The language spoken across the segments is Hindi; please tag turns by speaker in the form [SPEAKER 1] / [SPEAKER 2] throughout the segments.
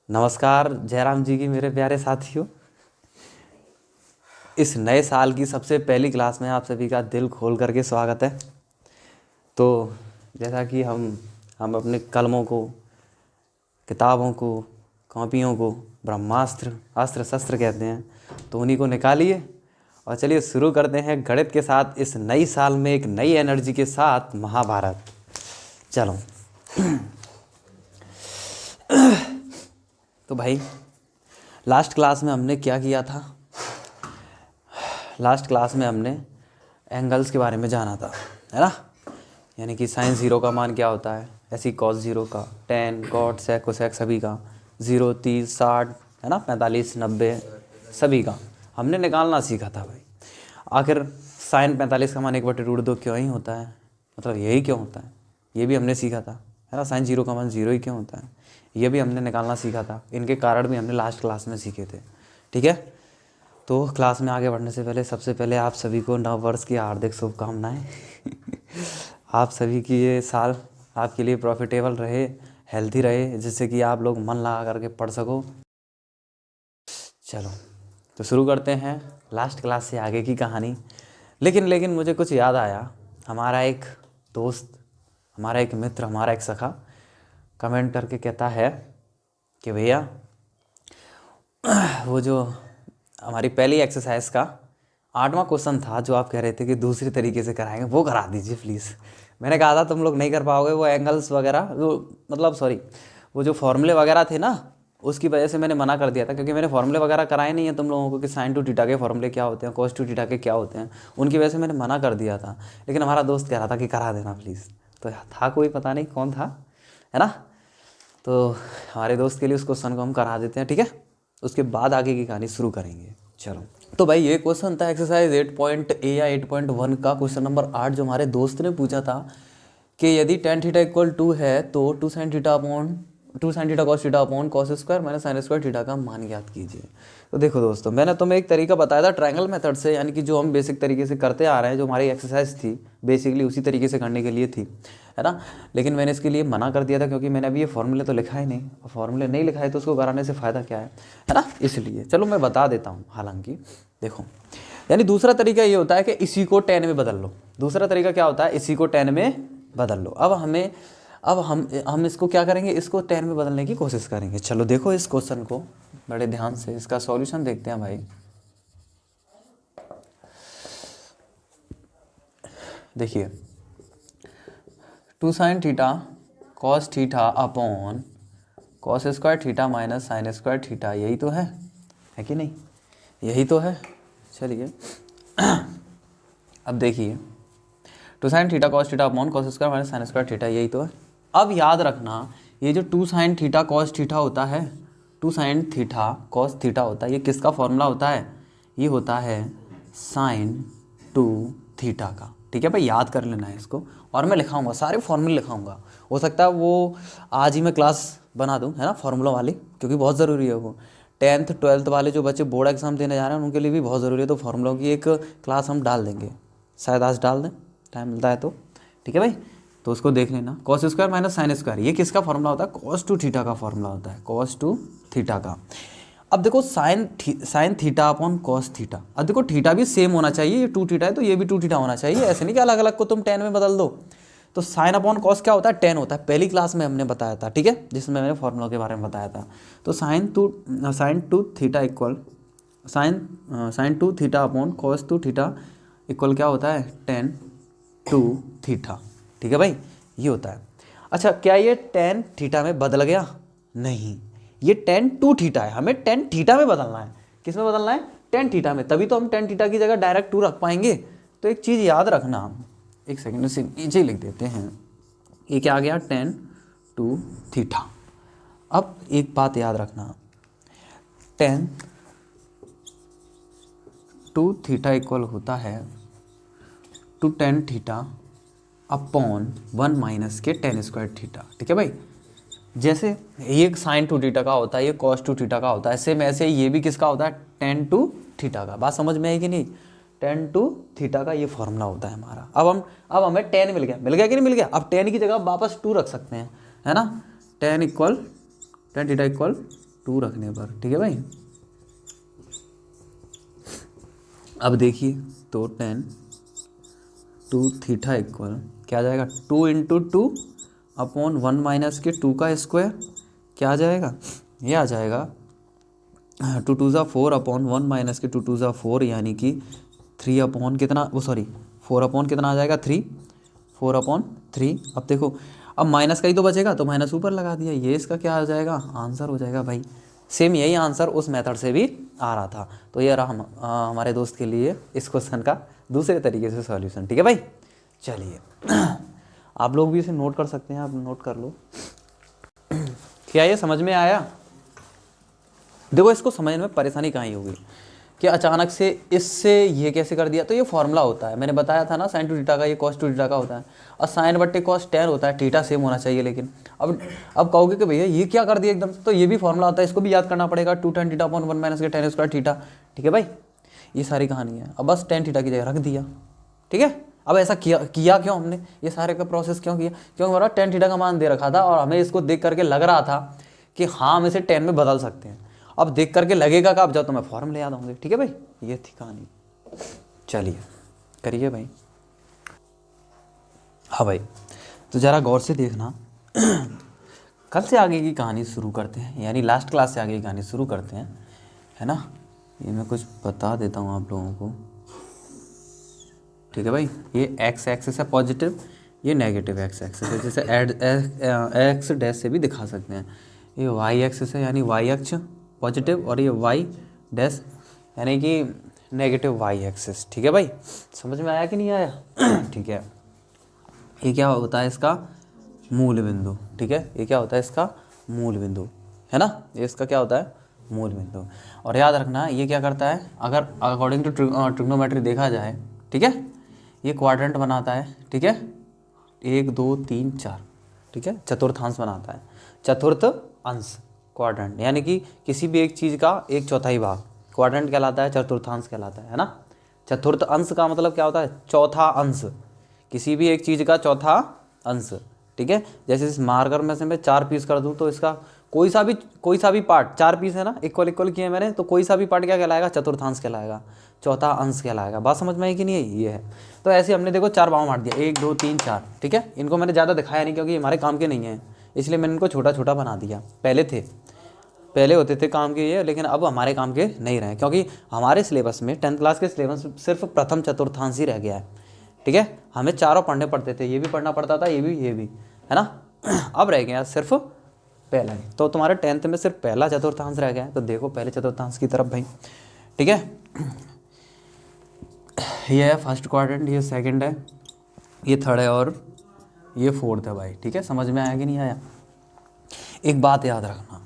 [SPEAKER 1] नमस्कार जयराम जी की मेरे प्यारे साथियों। इस नए साल की सबसे पहली क्लास में आप सभी का दिल खोल करके स्वागत है। तो जैसा कि हम अपने कलमों को, किताबों को, कॉपियों को ब्रह्मास्त्र अस्त्र शस्त्र कहते हैं, तो उन्हीं को निकालिए और चलिए शुरू करते हैं गणित के साथ इस नई साल में एक नई एनर्जी के साथ महाभारत। चलो तो भाई लास्ट क्लास में हमने क्या किया था? लास्ट क्लास में हमने एंगल्स के बारे में जाना था, है ना। यानी कि साइन ज़ीरो का मान क्या होता है, ऐसी कॉस ज़ीरो का, टेन, कॉट, सेक, कोसेक सभी का, 0, 30, 60, है ना, 45, 90 सभी का हमने निकालना सीखा था भाई। आखिर साइन 45 का मान 1/√2 क्यों ही होता है, मतलब यही क्यों होता है, ये भी हमने सीखा था, है ना। साइन ज़ीरो का मान 0 ही क्यों होता है, ये भी हमने निकालना सीखा था। इनके कारण भी हमने लास्ट क्लास में सीखे थे, ठीक है। तो क्लास में आगे बढ़ने से पहले सबसे पहले आप सभी को नव वर्ष की हार्दिक शुभकामनाएं। आप सभी की ये साल आपके लिए प्रॉफिटेबल रहे, हेल्थी रहे, जिससे कि आप लोग मन लगा करके पढ़ सको। चलो तो शुरू करते हैं लास्ट क्लास से आगे की कहानी। लेकिन मुझे कुछ याद आया। हमारा एक दोस्त, हमारा एक मित्र, हमारा एक सखा कमेंट करके कहता है कि भैया वो जो हमारी पहली एक्सरसाइज का 8वां क्वेश्चन था, जो आप कह रहे थे कि दूसरी तरीके से कराएंगे, वो करा दीजिए प्लीज़। मैंने कहा था तुम लोग नहीं कर पाओगे, वो एंगल्स वगैरह, वो जो फॉर्मूले वगैरह थे ना, उसकी वजह से मैंने मना कर दिया था, क्योंकि मैंने फॉर्मूले वगैरह कराए नहीं है तुम लोगों को कि साइन टू थीटा के फॉर्मूले क्या होते हैं, कॉस टू थीटा के क्या होते हैं, उनकी वजह से मैंने मना कर दिया था। लेकिन हमारा दोस्त कह रहा था कि करा देना प्लीज़। तो था कोई, पता नहीं कौन था, है ना। तो हमारे दोस्त के लिए उस क्वेश्चन को हम करा देते हैं, ठीक है। उसके बाद आगे की कहानी शुरू करेंगे। चलो तो भाई ये क्वेश्चन था एक्सरसाइज 8.A या 8.1 का क्वेश्चन नंबर 8, जो हमारे दोस्त ने पूछा था कि यदि tan थीटा इक्वल 2 है तो 2 sin theta cos theta upon cos square minus sine square theta का मान ज्ञात कीजिए। तो देखो दोस्तों, मैंने तुम्हें एक तरीका बताया था ट्रायंगल मेथड से, यानी कि जो हम बेसिक तरीके से करते आ रहे हैं, जो हमारी एक्सरसाइज थी बेसिकली उसी तरीके से करने के लिए थी, है ना। लेकिन मैंने इसके लिए मना कर दिया था, क्योंकि मैंने अभी ये फॉर्मूले तो लिखा ही नहीं, और फॉर्मूले नहीं लिखा है तो उसको कराने से फ़ायदा क्या है ना। इसलिए चलो मैं बता देता हूँ। हालांकि देखो, यानी दूसरा तरीका ये होता है कि इसी को 10 में बदल लो। दूसरा तरीका क्या होता है, इसी को 10 में बदल लो। अब हम इसको क्या करेंगे, इसको 10 में बदलने की कोशिश करेंगे। चलो देखो इस क्वेश्चन को बड़े ध्यान से, इसका सॉल्यूशन देखते हैं भाई। देखिए 2 sin theta cos theta upon cos square theta minus sine square theta, यही तो है कि नहीं, यही तो है। चलिए अब देखिए 2 sin theta cos theta upon cos square minus sine square theta, यही तो है। अब याद रखना, ये जो 2 sin थीटा cos थीटा होता है, 2 sin थीटा cos थीटा होता है, ये किसका फॉर्मूला होता है, ये होता है sin 2 थीटा का, ठीक है भाई। याद कर लेना है इसको, और मैं लिखाऊंगा, सारे फॉर्मूले लिखाऊंगा। हो सकता है वो आज ही मैं क्लास बना दूं, है ना, फार्मूला वाली, क्योंकि बहुत ज़रूरी है वो। 10th 12th वाले जो बच्चे बोर्ड एग्जाम देने जा रहे हैं उनके लिए भी बहुत ज़रूरी है। तो फार्मूलों की एक क्लास हम डाल देंगे, शायद आज डाल दें, टाइम मिलता है तो, ठीक है भाई। तो उसको देख लेना। Cos square minus sine square, ये किसका फॉर्मूला होता है, कॉस टू थीटा का फॉर्मूला होता है, कॉस टू थीटा का। अब देखो sine theta upon cos theta, अब देखो थीटा भी सेम होना चाहिए, ये 2 थीटा है तो ये भी 2 थीटा होना चाहिए, ऐसे नहीं कि अलग अलग को तुम 10 में बदल दो। तो साइन अपॉन कॉस क्या होता है, 10 होता है, पहली क्लास में हमने बताया था, ठीक है, जिसमें मैंने फॉर्मूला के बारे में बताया था। तो sine two theta equal sine 2 theta upon cos 2 theta equal क्या होता है, 10 2 थीटा, ठीक है भाई, ये होता है। अच्छा, क्या ये 10 थीटा में बदल गया, नहीं, ये 10 2 थीटा है, हमें 10 थीटा में बदलना है। किस में बदलना है, 10 थीटा में, तभी तो हम 10 थीटा की जगह डायरेक्ट 2 रख पाएंगे। तो एक चीज़ याद रखना, हम एक सेकंड से नीचे लिख देते हैं, ये क्या आ गया, 10 2 थीटा। अब एक बात याद रखना, 10 2 थीटा इक्वल होता है टू 10 थीटा अपॉन 1 माइनस के 10 स्क्वायर थीटा, ठीक है भाई। जैसे ये साइन 2 थीटा का होता है, ये कॉस 2 थीटा का होता है, सेम ऐसे ये भी किसका होता है, 10 2 थीटा का। बात समझ में आई कि नहीं, 10 2 थीटा का ये फॉर्मूला होता है हमारा। अब हमें 10 मिल गया कि नहीं मिल गया। अब 10 की जगह वापस 2 रख सकते हैं, है ना। 10 थीटा इक्वल 2 रखने पर, ठीक है भाई। अब देखिए तो tan 2 थीटा इक्वल क्या आ जाएगा, 2 इंटू 2 अपॉन 1 माइनस के 2 का स्क्वायर, क्या आ जाएगा, ये आ जाएगा 2 2 ज़ा 4 अपॉन 1 माइनस के 2 2 ज़ा 4, यानी कि 3 अपॉन कितना, वो सॉरी 4 अपॉन कितना आ जाएगा 3, 4 अपॉन 3। अब देखो अब माइनस का ही तो बचेगा, तो माइनस ऊपर लगा दिया, ये इसका क्या आ जाएगा, आंसर हो जाएगा भाई। सेम यही आंसर उस मेथड से भी आ रहा था। तो ये रहा हमारे दोस्त के लिए इस क्वेश्चन का दूसरे तरीके से सॉल्यूशन, ठीक है भाई। चलिए आप लोग भी इसे नोट कर सकते हैं, आप नोट कर लो। क्या ये समझ में आया? देखो इसको समझने में परेशानी कहाँ ही होगी कि अचानक से इससे ये कैसे कर दिया। तो ये फॉर्मूला होता है, मैंने बताया था ना, साइन टू थीटा का ये कॉस टू थीटा का होता है, और साइन बट्टे कॉस टेन होता है, थीटा सेम होना चाहिए। लेकिन अब कहोगे कि भैया ये क्या कर दिया एकदम, तो ये भी फॉर्मूला होता है, इसको भी याद करना पड़ेगा, 2 tan थीटा अपॉन 1 माइनस के tan स्क्वायर थीटा, ठीक है भाई। ये सारी कहानी है। अब बस tan थीटा की जगह रख दिया, ठीक है। अब ऐसा किया क्यों हमने, ये सारे का प्रोसेस क्यों किया, क्योंकि हमारा tan थीटा का मान दे रखा था और हमें इसको देख करके लग रहा था कि हाँ हम इसे tan में बदल सकते हैं। अब देख करके लगेगा कि अब जाओ तो मैं फॉर्मूले याद होंगे, ठीक है भाई। ये थी कहानी। चलिए करिए भाई। हाँ भाई, तो ज़रा गौर से देखना कल से आगे की कहानी शुरू करते हैं, यानी लास्ट क्लास से आगे की कहानी शुरू करते हैं, है ना। ये मैं कुछ बता देता हूँ आप लोगों को, ठीक है भाई। ये एक्स एक्सिस है पॉजिटिव, ये नेगेटिव एक्स एक्सिस है, जैसे एक्स डैश से भी दिखा सकते हैं। ये वाई एक्सिस है, यानी वाई अक्ष पॉजिटिव, और ये वाई डैश यानी कि नेगेटिव वाई एक्सिस, ठीक है भाई। समझ में आया कि नहीं आया? ठीक है। ये क्या होता है इसका मूल बिंदु, ठीक है। ये क्या होता है इसका मूल बिंदु, है ना। ये इसका क्या होता है मूल बिंदु। और याद रखना ये क्या करता है, अगर अकॉर्डिंग टू ट्रिग्नोमेट्री देखा जाए, ठीक है, ये क्वाड्रेंट बनाता है, ठीक है, 1 2 3 4, ठीक है, चतुर्थांश बनाता है, चतुर्थ अंश क्वाड्रेंट, यानी कि किसी भी एक चीज़ का एक चौथाई भाग क्वाड्रेंट कहलाता है, चतुर्थांश कहलाता है ना। चतुर्थ अंश का मतलब क्या होता है, चौथा अंश, किसी भी एक चीज़ का चौथा अंश, ठीक है। जैसे इस मार्कर में से मैं 4 पीस कर दूं तो इसका कोई सा भी पार्ट, 4 पीस है ना, इक्वल इक्वल किए मैंने, तो कोई सा भी पार्ट क्या कहलाएगा, चतुर्थांश कहलाएगा, चौथा अंश कहलाएगा। बात समझ में आई कि नहीं है? ये है। तो ऐसे हमने देखो 4 बाव मार दिया, 1 2 3 4, ठीक है। इनको मैंने ज़्यादा दिखाया नहीं क्योंकि हमारे काम के नहीं है, इसलिए मैंने इनको छोटा छोटा बना दिया। पहले होते थे काम के ये, लेकिन अब हमारे काम के नहीं रहे, क्योंकि हमारे सिलेबस में 10th क्लास के सिलेबस में सिर्फ प्रथम चतुर्थांश ही रह गया है, ठीक है। हमें चारों पढ़ने पड़ते थे, ये भी पढ़ना पड़ता था, ये भी, है ना। अब रह गया सिर्फ पहला ही। तो तुम्हारे 10th में सिर्फ पहला चतुर्थांश रह गया है, तो देखो पहले चतुर्थांश की तरफ भाई, ठीक है। ये है फर्स्ट क्वाड्रेंट, ये सेकंड है, ये थर्ड है, और ये फोर्थ है भाई, ठीक है। समझ में आया कि नहीं आया? एक बात याद रखना,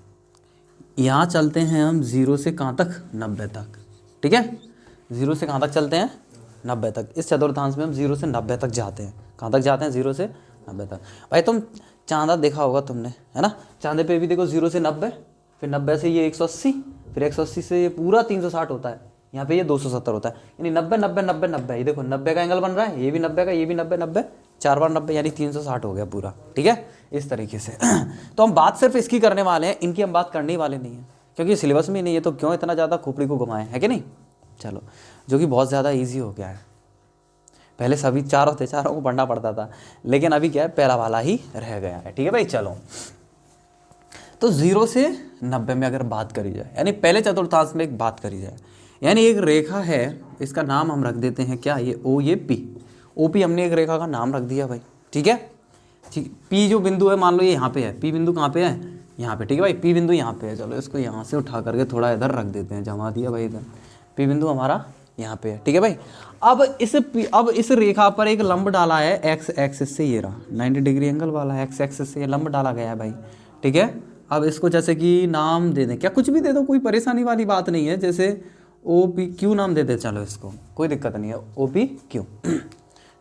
[SPEAKER 1] यहाँ चलते हैं हम 0 से कहाँ तक, 90 तक, ठीक है। 0 से कहाँ तक चलते हैं, 90 तक। इस चतुर्थांश में हम 0 से 90 तक जाते हैं। कहाँ तक जाते हैं, 0 से 90 तक। भाई तुम चांदा देखा होगा तुमने, है ना। चांदे पे भी देखो 0 से 90, फिर 90 से ये 180, फिर 180 से ये पूरा 360 होता है, यहाँ पे ये 270 होता है, यानी 90 90 90 90। ये देखो 90 का एंगल बन रहा है, ये भी 90 का, ये भी 90 90, 4 बार 90, यानी 360 हो गया पूरा, ठीक है। इस तरीके से तो हम बात सिर्फ इसकी करने वाले हैं, इनकी हम बात करने वाले नहीं है, क्योंकि सिलेबस में नहीं है, तो क्यों इतना ज़्यादा खोपड़ी को घुमाएं, है कि नहीं। चलो, जो कि बहुत ज़्यादा ईजी हो गया है। पहले सभी चारों थे, चारों को पढ़ना पड़ता था, लेकिन अभी क्या है, पहला वाला ही रह गया है, ठीक है भाई। चलो, तो 0 से 90 में अगर बात करी जाए, यानी पहले चतुर्थांश में एक बात करी जाए, यानी एक रेखा है, इसका नाम हम रख देते हैं क्या, ये ओ, ये पी, ओ पी हमने एक रेखा का नाम रख दिया भाई, ठीक है। ठीक, पी जो बिंदु है मान लो ये यहाँ पे है, पी बिंदु कहाँ पे है, यहाँ पे, ठीक है भाई। पी बिंदु यहाँ पे है, चलो इसको यहाँ से उठा करके थोड़ा इधर रख देते हैं, जमा दिया भाई इधर। पी बिंदु हमारा यहाँ पे है, ठीक है भाई। अब इस रेखा पर एक लंब डाला है एक्स एक्सिस से, ये रहा 90 डिग्री एंगल वाला एक्स एक्सिस से ये लंब डाला गया है भाई, ठीक है। अब इसको जैसे कि नाम दे दें, क्या कुछ भी दे दो, कोई परेशानी वाली बात नहीं है, जैसे ओ पी क्यू नाम दे दे, चलो इसको, कोई दिक्कत नहीं है, ओ पी क्यू।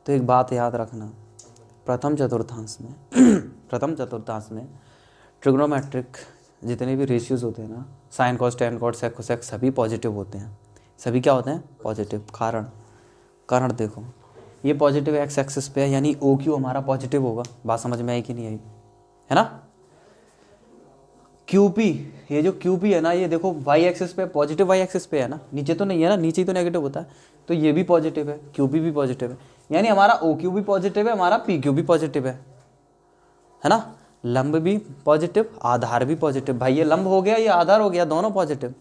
[SPEAKER 1] तो एक बात याद रखना, प्रथम चतुर्थांश में ट्रिग्नोमेट्रिक जितने भी रेशियोज होते हैं ना, sine cos tan cos sec cosec, सभी पॉजिटिव होते हैं, सभी क्या होते हैं पॉजिटिव। कारण देखो, ये पॉजिटिव एक्स एक्सिस पे है, यानी ओ क्यू हमारा पॉजिटिव होगा। बात समझ में आई कि नहीं आई, है ना। क्यू पी ये जो क्यू पी है ना, ये देखो वाई एक्सिस पे, पॉजिटिव वाई एक्सिस पे है ना, नीचे तो नहीं है ना, नीचे ही तो नेगेटिव होता है, तो ये भी पॉजिटिव है, क्यू पी भी पॉजिटिव है, यानी हमारा ओ क्यू भी पॉजिटिव है, हमारा पी क्यू भी पॉजिटिव है ना। लंब भी पॉजिटिव, आधार भी पॉजिटिव। भाई ये लंब हो गया, ये आधार हो गया, दोनों पॉजिटिव।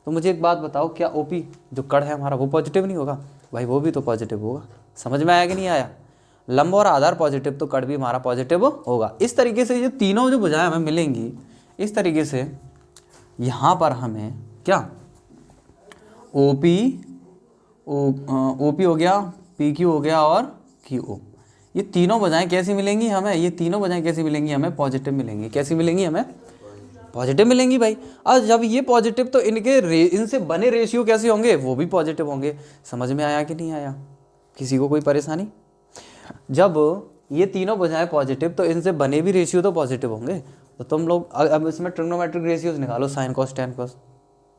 [SPEAKER 1] तो मुझे एक बात बताओ, क्या ओपी जो कड़ है हमारा वो पॉजिटिव नहीं होगा? भाई वो भी तो पॉजिटिव होगा। समझ में आया कि नहीं आया? लंब और आधार पॉजिटिव तो कड़ भी हमारा पॉजिटिव होगा। इस तरीके से ये तीनों जो भुजाएं हमें मिलेंगी, इस तरीके से यहाँ पर हमें क्या ओपी हो गया, पी क्यू हो गया और क्यू ओ, ये तीनों भुजाएं कैसी मिलेंगी हमें? ये तीनों भुजाएं कैसी मिलेंगी हमें? पॉजिटिव मिलेंगी। कैसी मिलेंगी हमें? पॉजिटिव मिलेंगी भाई। और जब ये पॉजिटिव, तो इनसे बने रेशियो कैसे होंगे? वो भी पॉजिटिव होंगे। समझ में आया कि नहीं आया? किसी को कोई परेशानी? जब ये तीनों भुजाएं पॉजिटिव, तो इनसे बने भी रेशियो तो पॉजिटिव होंगे। तो तुम लोग अब इसमें ट्रिग्नोमेट्रिक रेशियोज निकालो, sine cos tan cos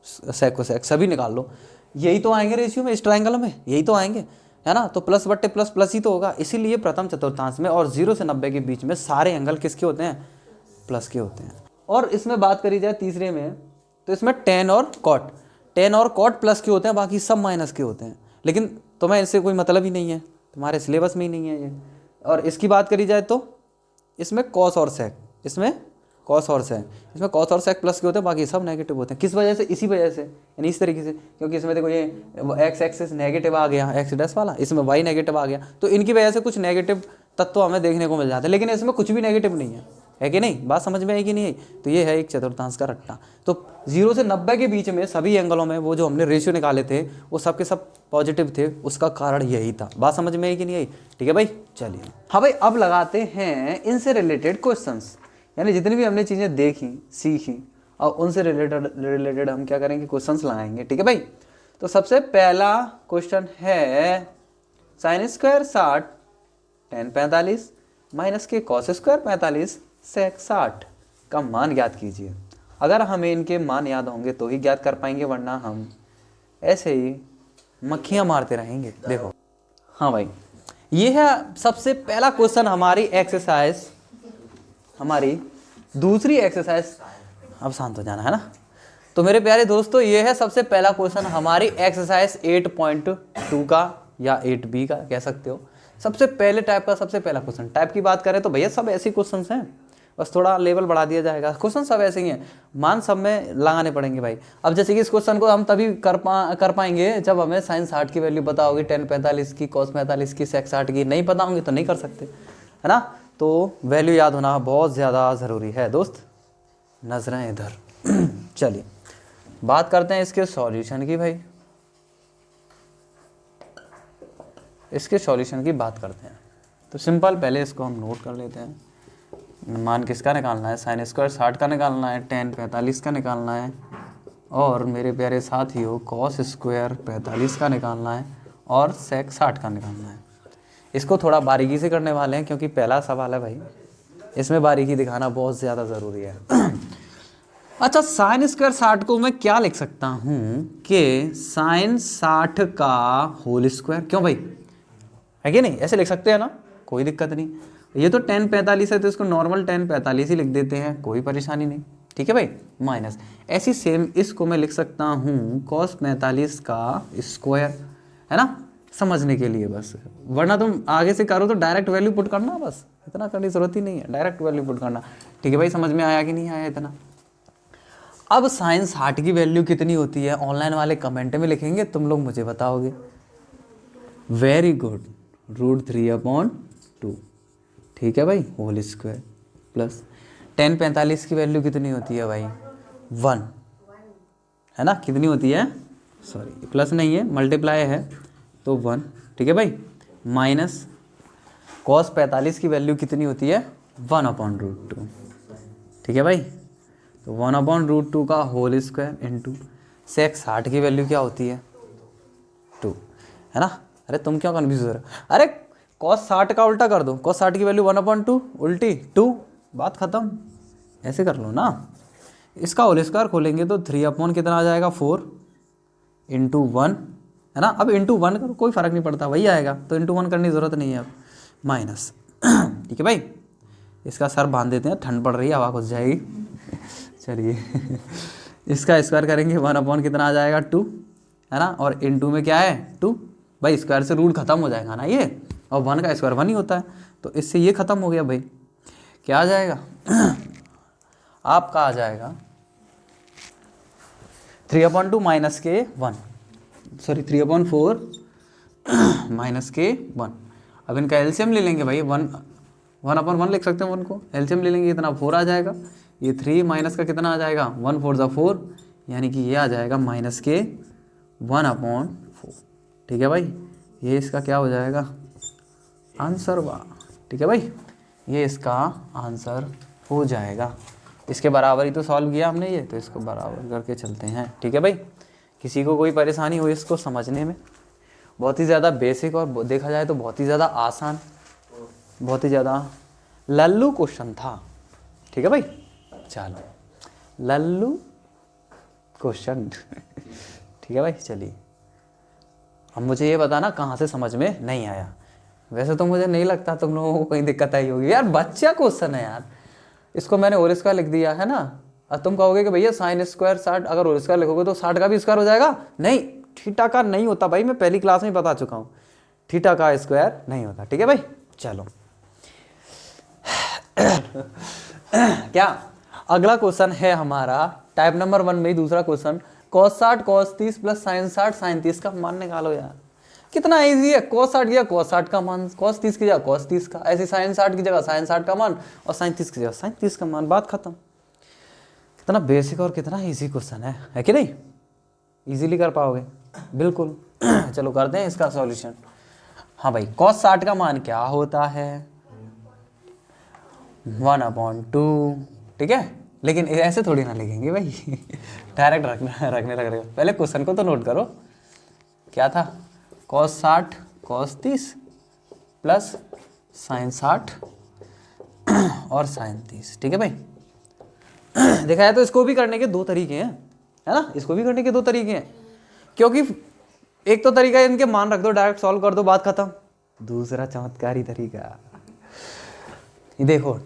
[SPEAKER 1] sec cosec सभी निकाल लो, यही तो आएंगे रेशियो में, इस ट्रायंगल में यही तो आएंगे, है ना। तो प्लस बट्टे प्लस प्लस ही तो होगा। इसीलिए प्रथम चतुर्थांश में और 0 से 90 के बीच में सारे एंगल किसके होते हैं? प्लस के होते हैं। और इसमें बात करी जाए तीसरे में, तो इसमें टेन और कॉट प्लस के होते हैं, बाकी सब माइनस के होते हैं। लेकिन तुम्हें इससे कोई मतलब ही नहीं है, तुम्हारे सिलेबस में ही नहीं है ये। और इसकी बात करी जाए तो इसमें कॉस और सेक, इसमें कॉस और सेक प्लस के होते हैं, बाकी सब नेगेटिव होते हैं। किस वजह से? इसी वजह से, यानी इस तरीके से, क्योंकि इसमें देखो ये एक्स एक्सिस नेगेटिव आ गया, एक्स डैश वाला, इसमें वाई नेगेटिव आ गया, तो इनकी वजह से कुछ नेगेटिव तत्व हमें देखने को मिल जाते हैं। लेकिन इसमें कुछ भी नेगेटिव नहीं है कि नहीं? बात समझ में आई कि नहीं आई? तो ये है एक चतुर्थांश का रट्टा। तो 0 से 90 के बीच में सभी एंगलों में वो जो हमने रेशियो निकाले थे वो सब के सब पॉजिटिव थे, उसका कारण यही था। बात समझ में आई कि नहीं आई? ठीक है भाई, चलिए हाँ भाई, अब लगाते हैं इनसे रिलेटेड क्वेश्चंस, यानी जितनी भी हमने चीज़ें देखी सीखी और उनसे रिलेटेड हम क्या करेंगे? क्वेश्चंस लगाएंगे। ठीक है भाई, तो सबसे पहला क्वेश्चन है साइन स्क्वायर 60 टेन 45 माइनस के कॉस स्क्वायर 45 सेक 60 का मान ज्ञात कीजिए। अगर हमें इनके मान याद होंगे तो ही ज्ञात कर पाएंगे, वरना हम ऐसे ही मक्खियाँ मारते रहेंगे। देखो हाँ भाई, ये है सबसे पहला क्वेश्चन हमारी एक्सरसाइज, हमारी दूसरी एक्सरसाइज। अब शांत हो जाना है ना। तो मेरे प्यारे दोस्तों, ये है सबसे पहला क्वेश्चन हमारी एक्सरसाइज 8.2 का या 8B का कह सकते हो। सबसे पहले टाइप का सबसे पहला क्वेश्चन। टाइप की बात करें तो भैया सब ऐसे क्वेश्चंस हैं, बस थोड़ा लेवल बढ़ा दिया जाएगा। क्वेश्चन सब ऐसे ही हैं, मान सब में लगाने पड़ेंगे भाई। अब जैसे कि इस क्वेश्चन को हम तभी कर पाएंगे जब हमें साइन 60 की वैल्यू पता होगी, टेन 45 की, कॉस 45 की, सेक 60 की। नहीं पता होंगे तो नहीं कर सकते, है ना। तो वैल्यू याद होना बहुत ज़्यादा ज़रूरी है दोस्त। नजरें इधर चलिए बात करते हैं इसके सॉल्यूशन की भाई। इसके सॉल्यूशन की बात करते हैं तो सिंपल, पहले इसको हम नोट कर लेते हैं। मान किसका निकालना है? साइन स्क्वायर 60 का निकालना है, टेन 45 का निकालना है, और मेरे प्यारे साथियों कॉस स्क्वायर 45 का निकालना है, और सेक 60 का निकालना है। इसको थोड़ा बारीकी से करने वाले हैं क्योंकि पहला सवाल है भाई, इसमें बारीकी दिखाना बहुत ज़्यादा ज़रूरी है। अच्छा, साइन स्क्वायर 60 को मैं क्या लिख सकता हूँ कि साइन 60 का होल स्क्वायर। क्यों भाई, है कि नहीं? ऐसे लिख सकते हैं ना, कोई दिक्कत नहीं। ये तो टेन 45 है तो इसको नॉर्मल टेन 45 ही लिख देते हैं, कोई परेशानी नहीं। ठीक है भाई, माइनस ऐसी सेम इसको मैं लिख सकता हूँ कॉस 45 का स्क्वायर, है ना, समझने के लिए बस। वरना तुम आगे से करो तो डायरेक्ट वैल्यू पुट करना, बस इतना करने की जरूरत ही नहीं है, डायरेक्ट वैल्यू पुट करना। ठीक है भाई, समझ में आया कि नहीं आया इतना? अब साइन 60 की वैल्यू कितनी होती है ऑनलाइन वाले कमेंट में लिखेंगे, तुम लोग मुझे बताओगे। Very good, √3/2। ठीक है भाई, होल स्क्वायर प्लस टेन 45 की वैल्यू कितनी होती है भाई? 1, है ना। कितनी होती है? सॉरी प्लस नहीं है, मल्टीप्लाई है तो 1। ठीक है भाई, माइनस कॉस 45 की वैल्यू कितनी होती है? 1/√2। ठीक है भाई, तो 1/√2 का होल स्क्वायर इंटू सेक 60 की वैल्यू क्या होती है? 2, है ना। अरे तुम क्यों कन्फ्यूज हो रहे हो? अरे कॉस 60 का उल्टा कर दो, कॉस 60 की वैल्यू 1/2 उल्टी 2, बात खत्म। ऐसे कर लो ना। इसका होल स्क्वायर खोलेंगे तो 3 कितना आ जाएगा? 4 इंटू 1, है ना। अब इंटू 1 करो, कोई फर्क नहीं पड़ता, वही आएगा, तो इंटू 1 करने की ज़रूरत नहीं है अब, माइनस। ठीक है भाई, इसका सर बांध देते हैं, ठंड पड़ रही है, हवा घुस जाएगी। चलिए इसका स्क्वायर करेंगे 1 कितना आ जाएगा 2, है ना, और इन 2 में क्या है 2, भाई स्क्वायर से रूट खत्म हो जाएगा ना ये, और 1 का स्क्वायर 1 ही होता है, तो इससे ये खत्म हो गया भाई। क्या आ जाएगा आपका आ जाएगा 3/2 माइनस के 1, सॉरी 3/4 माइनस के 1। अब इनका एलसीएम ले लेंगे भाई, 1/1 लिख सकते हैं 1 को, एलसीएम ले लेंगे कितना 4 आ जाएगा, ये 3 माइनस का कितना आ जाएगा 1 4 ज़ा 4, यानी कि ये आ जाएगा माइनस के 1/4। ठीक है भाई, ये इसका क्या हो जाएगा आंसर हुआ। ठीक है भाई, ये इसका आंसर हो जाएगा। इसके बराबर ही तो सॉल्व किया हमने ये, तो इसको बराबर करके चलते हैं। ठीक है भाई, किसी को कोई परेशानी हो इसको समझने में, बहुत ही ज़्यादा बेसिक और देखा जाए तो बहुत ही ज़्यादा आसान, बहुत ही ज़्यादा लल्लू क्वेश्चन था। ठीक है भाई, चलो लल्लू क्वेश्चन ठीक है भाई, चलिए अब मुझे ये बताना कहाँ से समझ में नहीं आया। वैसे तो मुझे नहीं लगता तुम लोगों को कोई दिक्कत आई होगी यार, बच्चा क्वेश्चन है यार, इसको मैंने होल स्क्वायर लिख दिया है ना। अब तुम कहोगे कि भैया साइन स्क्वायर 60, अगर होल स्क्वायर लिखोगे तो 60 का भी स्क्वायर हो जाएगा, नहीं थीटा का नहीं होता भाई, मैं पहली क्लास में बता चुका हूँ, थीटा का स्क्वायर नहीं होता। ठीक है भाई, चलो क्या अगला क्वेश्चन है हमारा टाइप नंबर 1 में ही दूसरा question, cos 60 cos 30 plus sine 60 sine 30 का मान निकालो यार। कितना इजी है, cos 60 की जगह cos 60 का मान, cos 30 की जगह cos 30 का, ऐसे साइन 60 की जगह साइन 60 का मान, और साइन 30 की जगह साइन 30 का मान, बात खत्म। कितना बेसिक और कितना इजी क्वेश्चन है कि नहीं, इजीली कर पाओगे बिल्कुल। चलो करते हैं इसका सॉल्यूशन। हाँ भाई, cos 60 का मान क्या होता है 1/2। ठीक है, लेकिन ऐसे थोड़ी ना लिखेंगे भाई डायरेक्ट रखने लग रहे हो, पहले क्वेश्चन को तो नोट करो। क्या था cos 60 cos 30 प्लस साइन 60 और साइन 30। ठीक है भाई, देखा है तो इसको भी करने के 2 तरीके हैं, है ना, इसको भी करने के 2 तरीके हैं, क्योंकि एक तो तरीका इनके मान रख दो डायरेक्ट सॉल्व कर दो बात खत्म, दूसरा चमत्कारी तरीका ये देखो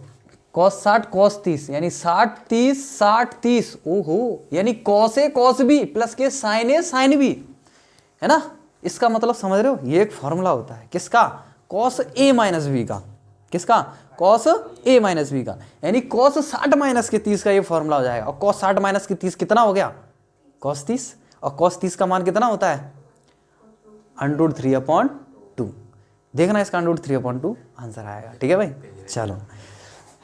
[SPEAKER 1] cos 60 cos 30 यानी 60 30 60 30, ओहो यानी cos a cos b plus के sin a sin b, है ना। इसका मतलब समझ रहे हो, ये एक फॉर्मूला होता है किसका cos a माइनस b का, किसका cos a माइनस b का, यानी cos 60 माइनस के 30 का ये फॉर्मूला हो जाएगा। और cos 60 माइनस के 30 कितना हो गया cos 30, और cos 30 का मान कितना होता है √3/2। देखना इसका √3/2 आंसर आएगा। ठीक है भाई, चलो,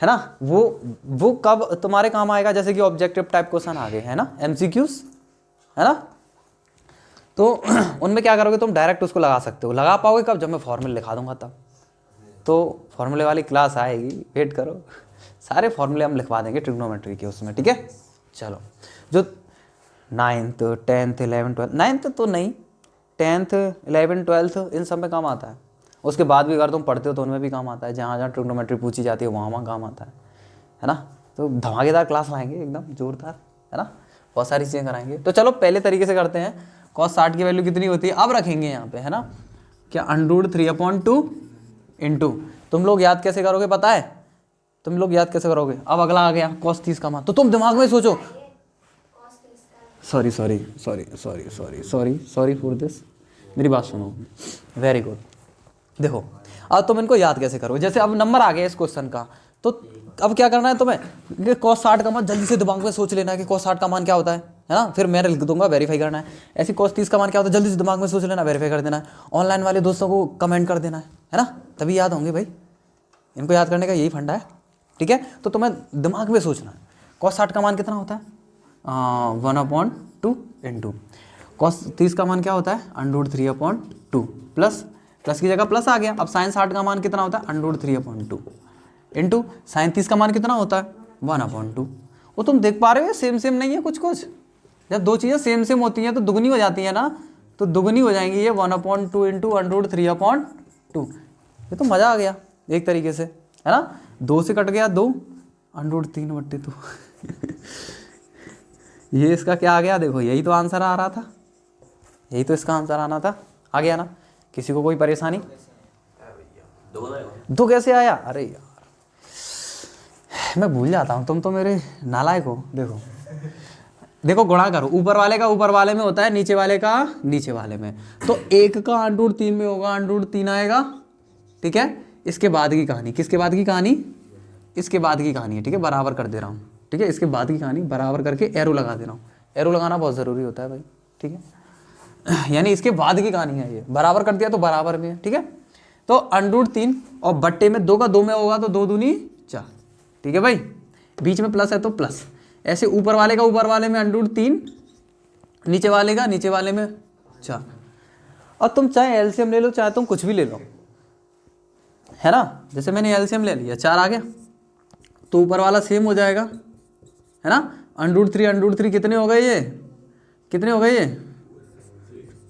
[SPEAKER 1] है ना, वो कब तुम्हारे काम आएगा, जैसे कि ऑब्जेक्टिव टाइप क्वेश्चन आ गए है ना, एमसीक्यूज, है ना, तो उनमें क्या करोगे तुम डायरेक्ट उसको लगा सकते हो। लगा पाओगे कब, जब मैं फॉर्मूले लिखा दूंगा तब, तो फॉर्मूले वाली क्लास आएगी, वेट करो, सारे फॉर्मूले हम लिखवा देंगे ट्रिग्नोमेट्री के उसमें। ठीक है, चलो, जो 9th 10th 11th 12th, 9th तो नहीं, 10th 11th 12th इन सब में काम आता है। उसके बाद भी अगर तुम पढ़ते हो तो उनमें भी काम आता है, जहाँ जहाँ ट्रिग्नोमेट्री पूछी जाती है वहाँ काम आता है ना। तो धमाकेदार क्लास लाएंगे एकदम जोरदार, है ना, बहुत सारी चीज़ें कराएंगे। तो चलो पहले तरीके से करते हैं, cos 60 की वैल्यू कितनी होती है अब रखेंगे यहाँ पे, है ना, क्या √3/2 इंटू, तुम लोग याद कैसे करोगे पता है, तुम लोग याद कैसे करोगे, अब अगला आ गया cos 30 का मान, तो तुम दिमाग में सोचो, सॉरी फॉर दिस, मेरी बात सुनो, वेरी गुड। देखो अब तुम इनको याद कैसे करोगे, जैसे अब नंबर आ गया इस क्वेश्चन का, तो अब क्या करना है तुम्हें, cos 60 का मान जल्दी से दिमाग में सोच लेना है कि cos 60 का मान क्या होता है ना, फिर मैं लिख दूंगा वेरीफाई करना है। ऐसे cos 30 का मान क्या होता है जल्दी से दिमाग में सोच लेना, वेरीफाई कर देना है, ऑनलाइन वाले दोस्तों को कमेंट कर देना है ना, तभी याद होंगे भाई, इनको याद करने का यही फंडा है। ठीक है, तो तुम्हें दिमाग में सोचना है cos 60 का मान कितना होता है 1/2 इंटू, cos 30 का मान क्या होता है √3/2 प्लस की जगह प्लस आ गया। अब साइन 60 का मान कितना होता है √3/2 इंटू साइन 30 का मान कितना होता है 1/2। वो तुम देख पा रहे हो सेम नहीं है, कुछ जब 2 चीज़ें सेम होती हैं तो दुगनी हो जाती है ना, तो दुगनी हो जाएंगी ये 1/2 इंटू √3/2। ये तो मज़ा आ गया एक तरीके से, है ना, 2 से कट गया 2 √3/2 ये इसका क्या आ गया, देखो यही तो आंसर आ रहा था, यही तो इसका आंसर आना था, आ गया ना। किसी को कोई परेशानी, 2 कैसे आया, अरे यार मैं भूल जाता हूँ, तुम तो मेरे नालायक हो। देखो देखो गुणा करो, ऊपर वाले का ऊपर वाले में होता है, नीचे वाले का नीचे वाले में। तो 1 का √3 में होगा √3 आएगा, ठीक है। इसके बाद की कहानी, किसके बाद की कहानी, इसके बाद की कहानी है, ठीक है। बराबर कर दे रहा हूँ, ठीक है। इसके बाद की कहानी बराबर करके एरो लगा दे रहा हूँ। एरो लगाना बहुत ज़रूरी होता है भाई, ठीक है। यानी इसके बाद की कहानी है ये, बराबर कर दिया तो बराबर में है, ठीक है। तो √3 और बट्टे में 2 का 2 में होगा तो 2 दूनी 4, ठीक है भाई। बीच में प्लस है तो प्लस, ऐसे ऊपर वाले का ऊपर वाले में √3, नीचे वाले का नीचे वाले में 4। और तुम चाहे एलसीएम ले लो, चाहे तुम कुछ भी ले लो, है ना। जैसे मैंने एलसीएम ले लिया, 4 आ गया, तो ऊपर वाला सेम हो जाएगा, है ना। √3 कितने हो गए ये, कितने हो गए ये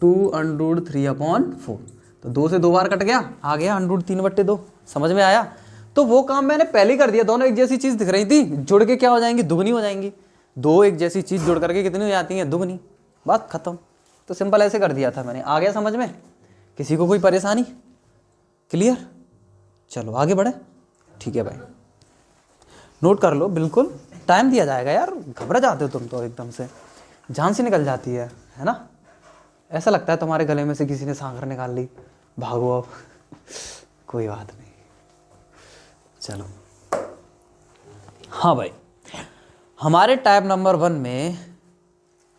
[SPEAKER 1] 2√3/4। तो 2 से 2 बार कट गया, आ गया √3/2। समझ में आया। तो वो काम मैंने पहले ही कर दिया, दोनों एक जैसी चीज़ दिख रही थी, जुड़ के क्या हो जाएंगी, दुगनी हो जाएंगी। 2 एक जैसी चीज़ जुड़ करके कितनी हो जाती है, दुगनी, बात खत्म। तो सिंपल ऐसे कर दिया था मैंने, आ गया समझ में, किसी को कोई परेशानी, क्लियर। चलो आगे बढ़े, ठीक है भाई, नोट कर लो, बिल्कुल टाइम दिया जाएगा यार, घबरा जाते हो तुम तो, एकदम से जान से निकल जाती है ना। ऐसा लगता है तुम्हारे गले में से किसी ने सांकर निकाल ली, भागो अब। कोई बात नहीं, चलो। हाँ भाई, हमारे टाइप नंबर 1 में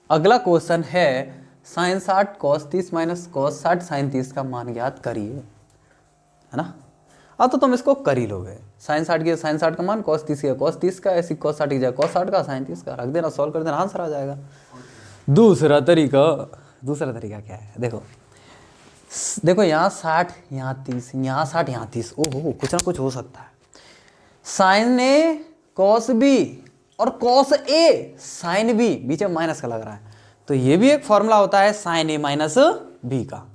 [SPEAKER 1] अगला क्वेश्चन है sin 60 cos 30 minus cos 60 sin 30 का मान ज्ञात करिए, है ना। अब तो तुम इसको कर ही लोगे। sin 60 की sin 60 का मान, cos 30 का cos 30 का, ऐसी cos 60 की जाए cos 60 का, sin 30 का, रख देना, सॉल्व कर देना, आंसर आ जाएगा। दूसरा तरीका क्या है, देखो देखो, यहाँ 60 यहाँ 30, यहाँ 60 यहाँ 30, ओहो कुछ ना कुछ हो सकता है। साइन ए cos बी और cos ए साइन बी, बीच में माइनस का लग रहा है, तो ये भी एक फॉर्मूला होता है साइन ए माइनस बी का।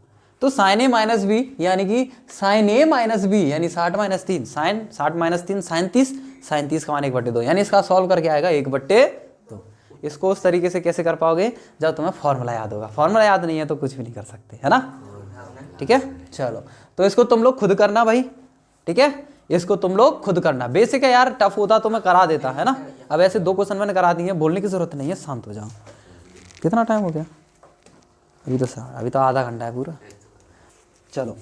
[SPEAKER 1] तो साइन ए माइनस बी यानी कि साइन ए माइनस बी यानी 60 - 3, साइन 60 - 3 साइन 30, साइन 30 का मान 1/2, यानी इसका सॉल्व करके आएगा 1/2। इसको उस तरीके से कैसे कर पाओगे, जब तुम्हें फॉर्मूला याद होगा। फॉर्मूला याद नहीं है तो कुछ भी नहीं कर सकते, है ना, ठीक है। चलो, तो इसको तुम लोग खुद करना भाई, ठीक है, इसको तुम लोग खुद करना। बेसिक है यार, टफ होता तो मैं करा देता, है ना। अब ऐसे 2 क्वेश्चन मैंने करा दिए, बोलने की जरूरत नहीं है, शांत हो जाओ। कितना टाइम हो गया, अभी तो आधा घंटा है पूरा। चलो,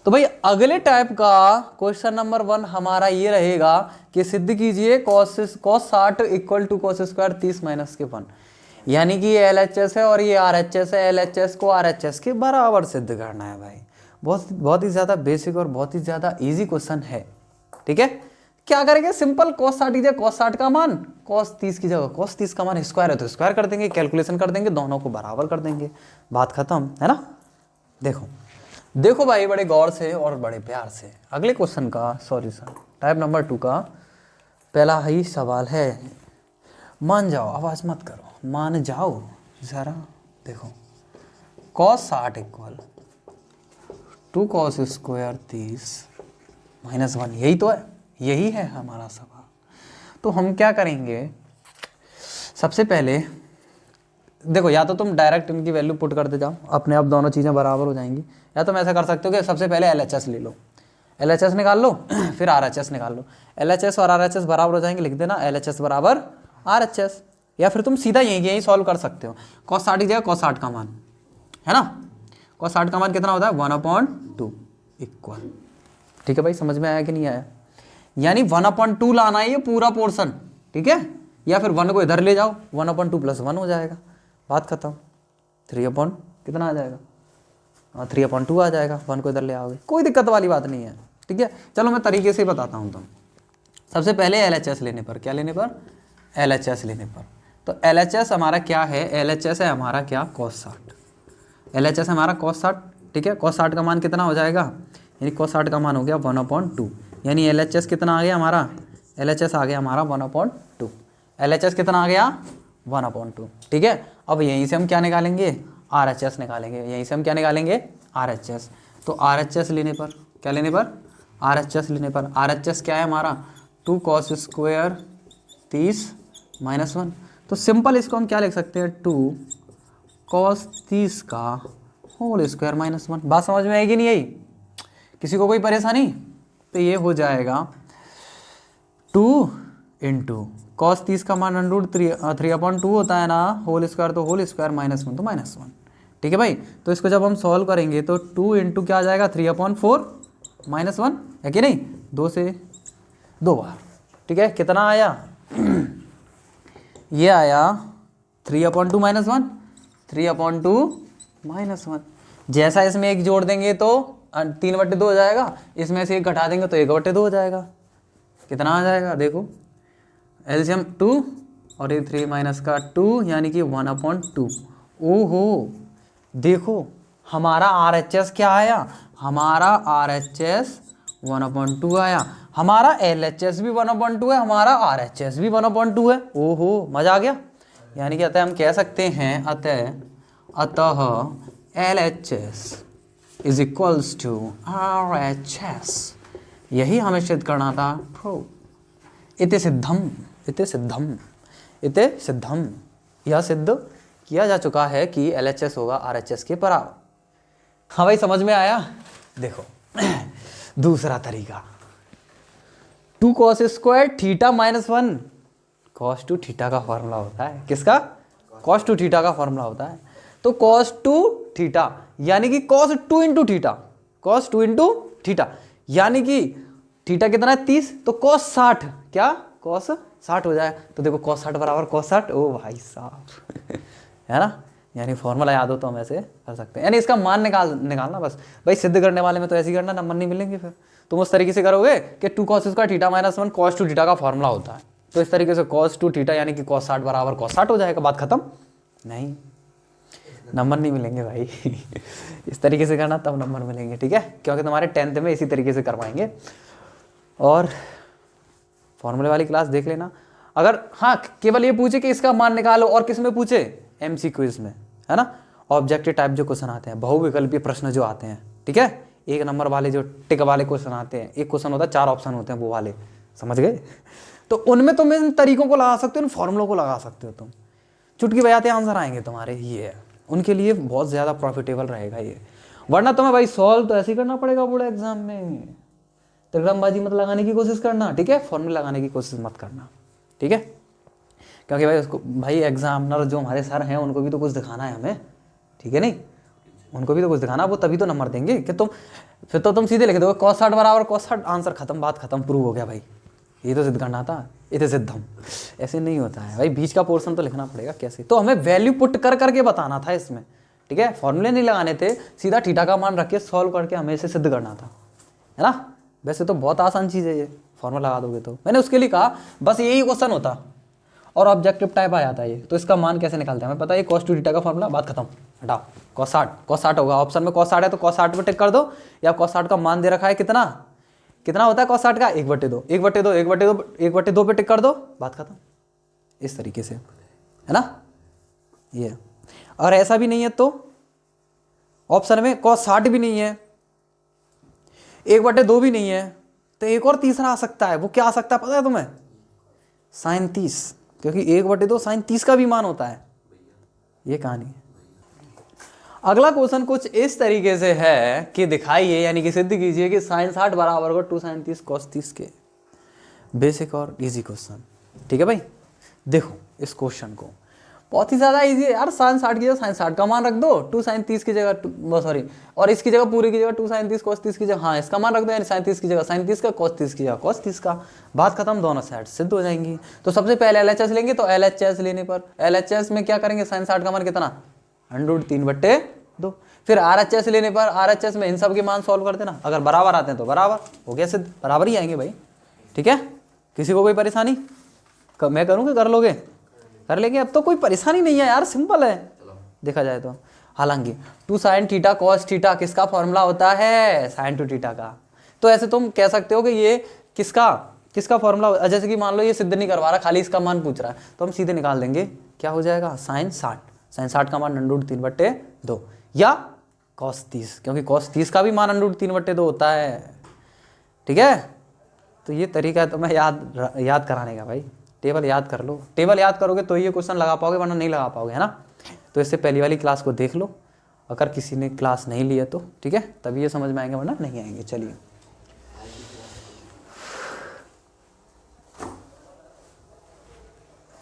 [SPEAKER 1] तो भाई अगले टाइप का क्वेश्चन नंबर 1 हमारा ये रहेगा कि सिद्ध कीजिए cos 60 = cos² 30 - 1, यानी कि ये LHS है और ये RHS है, LHS को RHS के बराबर सिद्ध करना है भाई। बहुत ही ज़्यादा बेसिक और बहुत ही ज़्यादा इजी क्वेश्चन है, ठीक है। क्या करेंगे, सिंपल cos 60 की जगह cos 60 का मान, cos 30 की जगह cos 30 का मान स्क्वायर है तो स्क्वायर कर देंगे, कैलकुलेशन कर देंगे, दोनों को बराबर कर देंगे, बात खत्म, है ना। देखो भाई, बड़े गौर से और बड़े प्यार से अगले क्वेश्चन का सॉल्यूशन, टाइप नंबर 2 का पहला ही सवाल है। मान जाओ, आवाज मत करो, मान जाओ जरा। देखो, cos 60 = 2 cos² 30 - 1, यही तो है, यही है हमारा सवाल। तो हम क्या करेंगे, सबसे पहले देखो, या तो तुम डायरेक्ट इनकी वैल्यू पुट करते जाओ, अपने आप दोनों चीज़ें बराबर हो जाएंगी, या तुम ऐसा कर सकते हो कि सबसे पहले LHS ले लो, LHS निकाल लो, फिर RHS निकाल लो। LHS और RHS बराबर हो जाएंगे, लिख देना LHS बराबर RHS, या फिर तुम सीधा यहीं सॉल्व कर सकते हो। cos 60 की जगह cos 60 का मान, है ना, cos 60 का मान कितना होता है 1/2 इक्वल, ठीक है भाई, समझ में आया कि नहीं आया। यानी 1/2 लाना है ये पूरा पोर्शन, ठीक है, या फिर 1 को इधर ले जाओ, 1/2 + 1 हो जाएगा, बात खत्म। 3 कितना आ जाएगा, 3/2 आ जाएगा, 1 को इधर ले आओगे, कोई दिक्कत वाली बात नहीं है, ठीक है। चलो मैं तरीके से बताता हूँ। तुम सबसे पहले LHS लेने पर, क्या लेने पर, LHS लेने पर, तो LHS हमारा क्या है, LHS है हमारा क्या, cos 60, LHS हमारा cos 60, ठीक है। cos 60 का मान कितना हो जाएगा, यानी cos 60 का मान हो गया 1/2, यानी LHS कितना आ गया हमारा, LHS आ गया हमारा 1/2, LHS कितना आ गया 1/2, ठीक है। अब यहीं से हम क्या निकालेंगे, RHS निकालेंगे, यहीं से हम क्या निकालेंगे, RHS। तो RHS लेने पर, क्या लेने पर, RHS लेने पर, RHS क्या है हमारा 2 cos² 30 - 1, तो सिंपल इसको हम क्या लिख सकते हैं, 2 cos 30 का होल स्क्वायर -1। बात समझ में आएगी नहीं आई, किसी को कोई परेशानी, तो ये हो जाएगा 2 इंटू कॉस 30 का मान √3/2 होता है ना, होल स्क्वायर तो होल स्क्वायर, -1 तो -1। ठीक है भाई, तो इसको जब हम सॉल्व करेंगे तो 2 इंटू क्या आ जाएगा 3/4 -1 है कि नहीं, 2 से 2 बार। ठीक है, कितना आया ये आया 3/2 -1, 3/2 -1। जैसा इसमें एक जोड़ देंगे तो 3/2 हो जाएगा, इसमें से एक घटा देंगे तो 1/2 हो जाएगा। कितना आ जाएगा देखो, एलसीएम 2 और ये 3 माइनस का 2 यानी कि 1/2। ओहो देखो हमारा RHS क्या आया, हमारा RHS 1/2 आया, हमारा LHS भी 1/2 है, हमारा RHS भी 1/2 है। ओहो मजा आ गया। यानी कि अतः हम कह सकते हैं अतः LHS is equals to RHS। यही हमें सिद्ध करना था। इति सिद्धम, इति सिद्धम, इति सिद्धम, यह सिद्ध किया जा चुका है कि LHS होगा RHS के बराबर। हाँ भाई समझ में आया। देखो दूसरा तरीका 2 cos square theta -1 cos 2 theta का फॉर्मूला होता है। किसका, cos 2 थीटा का फॉर्मूला होता है। तो cos 2 थीटा यानी कि cos 2 into theta, cos 2 into theta यानी कि थीटा कितना है 30, तो cos 60 क्या cos 60 हो जाए। तो देखो cos 60 बराबर cos 60। ओ भाई साहब है ना, यानी फॉर्मूला याद हो तो हम ऐसे कर सकते हैं। यानी इसका मान निकालना बस भाई। सिद्ध करने वाले में तो ऐसे ही करना, नंबर नहीं मिलेंगे फिर। तुम उस तरीके से करोगे कि 2 cos square theta -1 cos 2 theta का फॉर्मूला होता है, तो इस तरीके से cos 2 थीटा यानी कि cos 60 बराबर cos 60 हो जाएगा, बात खत्म। नहीं, नंबर नहीं मिलेंगे भाई इस तरीके से करना तब नंबर मिलेंगे। ठीक है, क्योंकि तुम्हारे 10th में इसी तरीके से करवाएंगे। और फॉर्मूले वाली क्लास देख लेना। अगर हाँ केवल ये पूछे कि इसका मान निकालो, और किस में पूछे, MCQ में, है ना, ऑब्जेक्टिव टाइप जो क्वेश्चन आते हैं, बहुविकल्पीय प्रश्न जो आते हैं। ठीक है, 1 नंबर वाले जो टिक वाले क्वेश्चन आते हैं, एक क्वेश्चन होता है 4 ऑप्शन होते हैं, वो वाले समझ गए। तो उनमें तुम इन तरीकों को लगा सकते हो, इन फॉर्मूलों को लगा सकते हो तुम, चुटकी बजाते आंसर आएंगे तुम्हारे। ये उनके लिए बहुत ज़्यादा प्रॉफिटेबल रहेगा ये। वरना तुम्हें भाई सॉल्व तो ऐसे ही करना पड़ेगा बोर्ड एग्जाम में। तिरंगबाजी मत लगाने की कोशिश करना, ठीक है, फॉर्मूला लगाने की कोशिश मत करना। ठीक है, क्योंकि भाई उसको भाई एग्जामिनर जो हमारे सर हैं उनको भी तो कुछ दिखाना है हमें। ठीक है, नहीं उनको भी तो कुछ दिखाना, वो तभी तो नंबर देंगे। कि तुम फिर तो तुम सीधे लिख दोगे cos 60 बराबर cos 60, आंसर खत्म, बात खत्म, प्रूव हो गया भाई। ये तो सिद्ध करना था, इतने सिद्धम। ऐसे नहीं होता है भाई, बीच का पोर्शन तो लिखना पड़ेगा। कैसे, तो हमें वैल्यू पुट कर करके बताना था इसमें। ठीक है, फॉर्मूले नहीं लगाने थे, सीधा थीटा का मान रख के सॉल्व करके हमें इसे सिद्ध करना था, है ना। वैसे तो बहुत आसान चीज़ है ये, फॉर्मूला लगा दोगे तो। मैंने उसके लिए कहा बस यही क्वेश्चन होता और ऑब्जेक्टिव टाइप आ जाता है ये। तो इसका मान कैसे निकालते हैं हमें पता है, cos 2 थीटा का फॉर्मूला, बात खत्म, हटाओ। cos 60 होगा, ऑप्शन में cos 60 है तो cos 60 पे टिक कर दो, या cos 60 का मान दे रखा है कितना, कितना होता है cos 60 का 1/2, 1/2, 1/2, 1/2 पे टिक कर दो, बात खत्म। इस तरीके से, है ना ये। और ऐसा भी नहीं है तो ऑप्शन में cos 60 भी नहीं है, 1/2 भी नहीं है, तो एक और तीसरा आ सकता है। वो क्या आ सकता है पता है तुम्हें, sin 30, क्योंकि 1/2 sin 30 का भी मान होता है। ये कहानी है। अगला क्वेश्चन कुछ इस तरीके से है कि दिखाइए यानी कि सिद्ध कीजिए कि sin 60 बराबर होगा 2 sin 30 cos 30 के। बेसिक और इजी क्वेश्चन। ठीक है भाई, देखो इस क्वेश्चन को, बहुत ही ज़्यादा इजी है यार। sin 60 की जगह sin 60 का मान रख दो, 2 sin 30 की जगह सॉरी, और इसकी जगह पूरी की जगह 2 sin 30 cos 30 की जगह, हाँ इसका मान रख दो, यानी sin 30 की जगह sin 30 का, cos 30 की जगह cos 30 का, बात खत्म, दोनों साइड सिद्ध हो जाएंगी। तो सबसे पहले LHS लेंगे, तो LHS लेने पर LHS में क्या करेंगे, sin 60 का मान कितना, 103/2। फिर RHS लेने पर RHS में इन सब के मान सॉल्व कर देना, अगर बराबर आते हैं तो बराबर हो गया सिद्ध, बराबर ही आएंगे भाई। ठीक है, किसी को कोई परेशानी, मैं करूँ कि कर लोगे, कर लेंगे। अब तो कोई परेशानी नहीं है यार, सिंपल है देखा जाए तो। हालांकि 2 sin थीटा cos थीटा किसका फॉर्मूला होता है, sin 2 थीटा का। तो ऐसे तुम कह सकते हो कि ये किसका फॉर्मूला, जैसे कि मान लो ये सिद्ध नहीं करवा रहा, खाली इसका मान पूछ रहा है, तो हम सीधे निकाल देंगे, क्या हो जाएगा, sin 60 का मान 103/2, या cos 30, क्योंकि cos 30 का भी मान 103/2 होता है। ठीक है, तो ये तरीका है तुम्हें याद कराने का भाई। टेबल याद कर लो, टेबल याद करोगे तो ये क्वेश्चन लगा पाओगे, वरना नहीं लगा पाओगे, है ना। तो इससे पहली वाली क्लास को देख लो, अगर किसी ने क्लास नहीं ली है तो, ठीक है, तभी ये समझ में आएंगे, वरना नहीं आएंगे। चलिए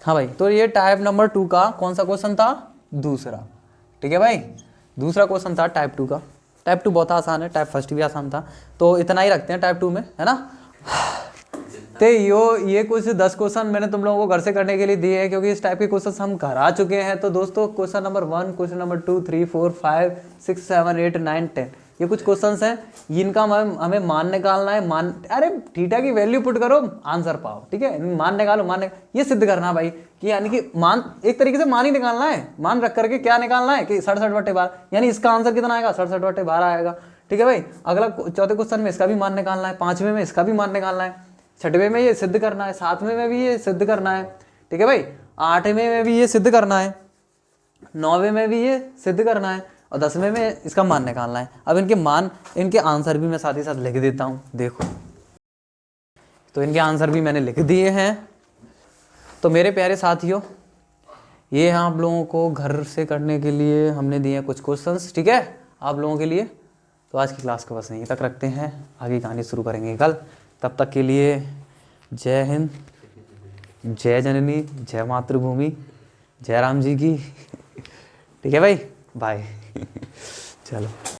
[SPEAKER 1] हाँ भाई, तो ये टाइप नंबर 2 का कौन सा क्वेश्चन था? दूसरा। ठीक है भाई, दूसरा क्वेश्चन था टाइप 2 का। टाइप 2 बहुत आसान है, टाइप फर्स्ट भी आसान था, तो इतना ही रखते हैं टाइप 2 में, है ना। तो ये कुछ 10 क्वेश्चन मैंने तुम लोगों को घर से करने के लिए दिए हैं, क्योंकि इस टाइप के क्वेश्चन हम करा चुके हैं। तो दोस्तों क्वेश्चन नंबर 1, क्वेश्चन नंबर 2, 3, 4, 5, 6, 7, 8, 9, 10 ये कुछ क्वेश्चंस हैं, इनका हमें मान निकालना है। अरे थीटा की वैल्यू पुट करो, आंसर पाओ। ठीक है, मान निकालो, ये सिद्ध करना भाई कि यानी कि मान एक तरीके से मान ही निकालना है। मान रख करके क्या निकालना है कि 67/12, यानी इसका आंसर कितना आएगा? 67/12 आएगा। ठीक है भाई, अगला चौथे क्वेश्चन में इसका भी मान निकालना है, 5वें में इसका भी मान निकालना है, 6वें में ये सिद्ध करना है, 7वें में भी ये सिद्ध करना है। ठीक है भाई, 8वें में भी ये सिद्ध करना है, 9वें में भी ये सिद्ध करना है, और 10वें में इसका मान निकालना है। अब इनके आंसर भी मैं साथ ही साथ लिख देता हूँ, देखो। तो इनके आंसर भी मैंने लिख दिए हैं। तो मेरे प्यारे साथियों, ये आप लोगों को घर से करने के लिए हमने दिए हैं कुछ क्वेश्चंस। ठीक है, आप लोगों के लिए। तो आज की क्लास को बस यहीं तक रखते हैं, आगे कहानी शुरू करेंगे कल। तब तक के लिए जय हिंद, जय जननी, जय मातृभूमि, जय राम जी की। ठीक है भाई, बाय। चलो।